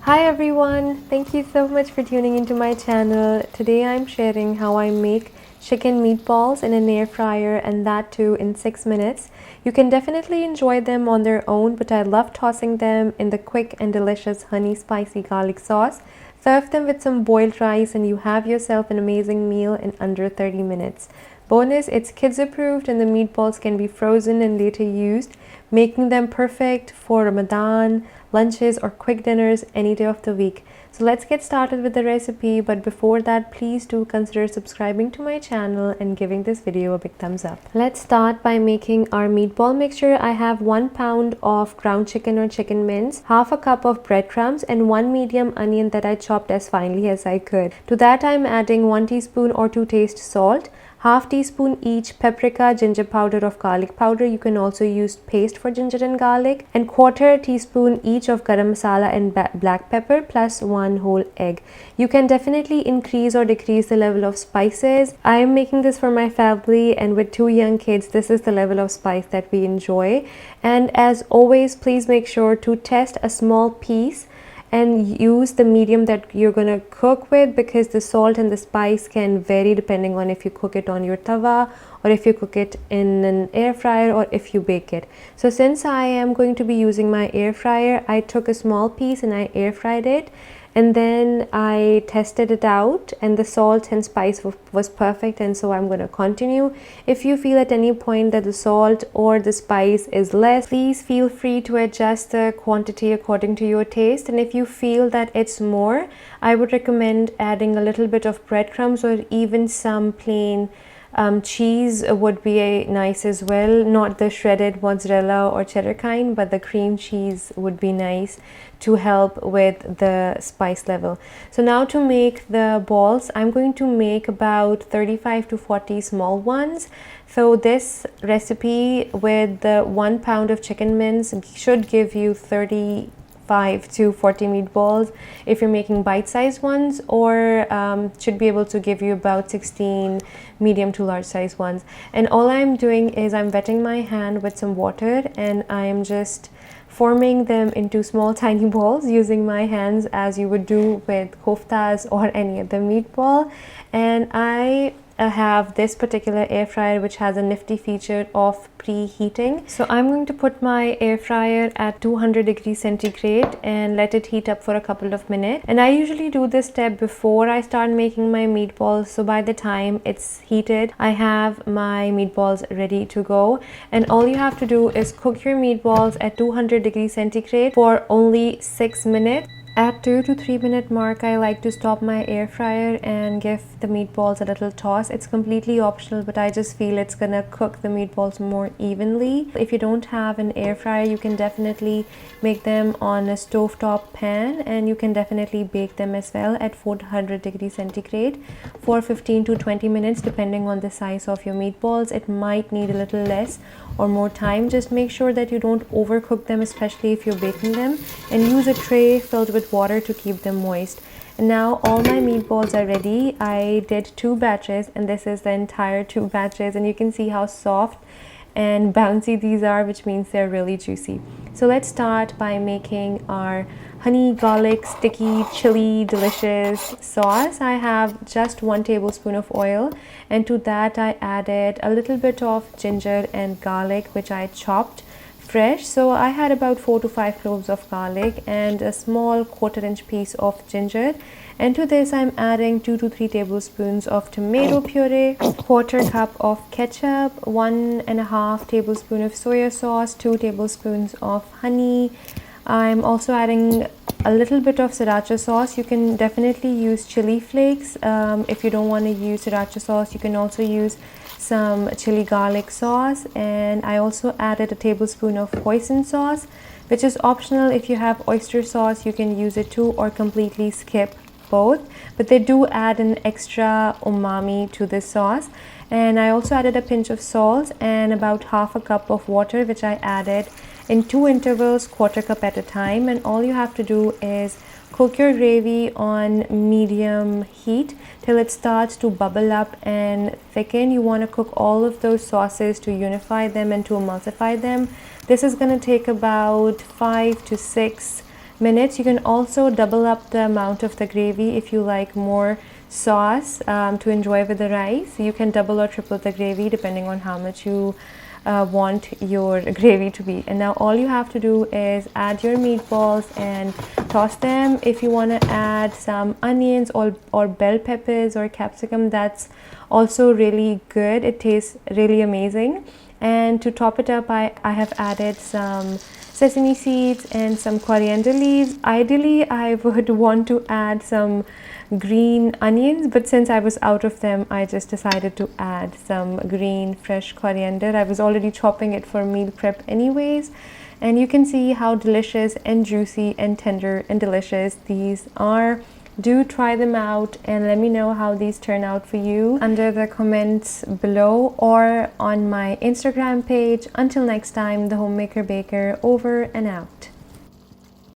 Hi everyone, thank you so much for tuning into my channel. Today I'm sharing how I make chicken meatballs in an air fryer, and that too in 6 minutes. You can definitely enjoy them on their own, but I love tossing them in the quick and delicious honey spicy garlic sauce. Serve them with some boiled rice and you have yourself an amazing meal in under 30 minutes. Bonus, it's kids approved and the meatballs can be frozen and later used, making them perfect for Ramadan, lunches or quick dinners any day of the week. So let's get started with the recipe, but before that please do consider subscribing to my channel and giving this video a big thumbs up. Let's start by making our meatball mixture. I have 1 pound of ground chicken or chicken mince, half a cup of breadcrumbs and 1 medium onion that I chopped as finely as I could. To that I'm adding 1 teaspoon or 2 taste salt, half teaspoon each paprika, ginger powder or garlic powder. You can also use paste for ginger and garlic, and quarter teaspoon each of garam masala and black pepper, plus 1 whole egg. You can definitely increase or decrease the level of spices. I am making this for my family, and with 2 young kids this is the level of spice that we enjoy. And as always, please make sure to test a small piece and use the medium that you're going to cook with, because the salt and the spice can vary depending on if you cook it on your tawa or if you cook it in an air fryer or if you bake it. So since I am going to be using my air fryer, I took a small piece and I air fried it, and then I tested it out and the salt and spice was perfect, and so I'm going to continue. If you feel at any point that the salt or the spice is less, please feel free to adjust the quantity according to your taste, and if you feel that it's more, I would recommend adding a little bit of breadcrumbs or even some plain cheese would be nice as well. Not the shredded mozzarella or cheddar kind, but the cream cheese would be nice to help with the spice level. So now to make the balls, I'm going to make about 35 to 40 small ones. So this recipe with the 1 pound of chicken mince should give you 35 to 40 meatballs if you're making bite-sized ones, or should be able to give you about 16 medium to large size ones. And all I'm doing is I'm wetting my hand with some water and I'm just forming them into small tiny balls using my hands, as you would do with koftas or any other meatball. And I have this particular air fryer which has a nifty feature of preheating. So I'm going to put my air fryer at 200 degrees centigrade and let it heat up for a couple of minutes. And I usually do this step before I start making my meatballs, so by the time it's heated I have my meatballs ready to go. And all you have to do is cook your meatballs at 200 degrees centigrade for only 6 minutes. At 2 to 3 minute mark, I like to stop my air fryer and give the meatballs a little toss. It's completely optional, but I just feel it's gonna cook the meatballs more evenly. If you don't have an air fryer, you can definitely make them on a stovetop pan, and you can definitely bake them as well at 400 degrees centigrade for 15 to 20 minutes depending on the size of your meatballs. It might need a little less or more time. Just make sure that you don't overcook them, especially if you're baking them, and use a tray filled with water to keep them moist. And now all my meatballs are ready. I did 2 batches and this is the entire 2 batches, and you can see how soft and bouncy these are, which means they're really juicy. So let's start by making our honey garlic sticky chili delicious sauce. I have just 1 tablespoon of oil, and to that I added a little bit of ginger and garlic which I chopped fresh. So I had about 4 to 5 cloves of garlic and a small 1/4 inch piece of ginger. And to this I'm adding 2 to 3 tablespoons of tomato puree, 1/4 cup of ketchup, 1.5 tablespoon of soya sauce, 2 tablespoons of honey. I'm also adding a little bit of sriracha sauce. You can definitely use chili flakes. If you don't want to use sriracha sauce, you can also use some chili garlic sauce. And I also added a tablespoon of hoisin sauce, which is optional. If you have oyster sauce, you can use it too, or completely skip both, but they do add an extra umami to this sauce. And I also added a pinch of salt and about half a cup of water, which I added in 2 intervals, 1/4 cup at a time. And all you have to do is cook your gravy on medium heat till it starts to bubble up and thicken. You want to cook all of those sauces to unify them and to emulsify them. This is going to take about 5 to 6 minutes. You can also double up the amount of the gravy if you like more sauce to enjoy with the rice. You can double or triple the gravy depending on how much you want your gravy to be. And now all you have to do is add your meatballs and toss them. If you want to add some onions or bell peppers or capsicum, that's also really good. It tastes really amazing. And to top it up, I have added some sesame seeds and some coriander leaves. Ideally, I would want to add some green onions, but since I was out of them, I just decided to add some green fresh coriander. I was already chopping it for meal prep anyways, and you can see how delicious and juicy and tender and delicious these are. Do try them out and let me know how these turn out for you under the comments below or on my Instagram page. Until next time, the Homemaker Baker over and out.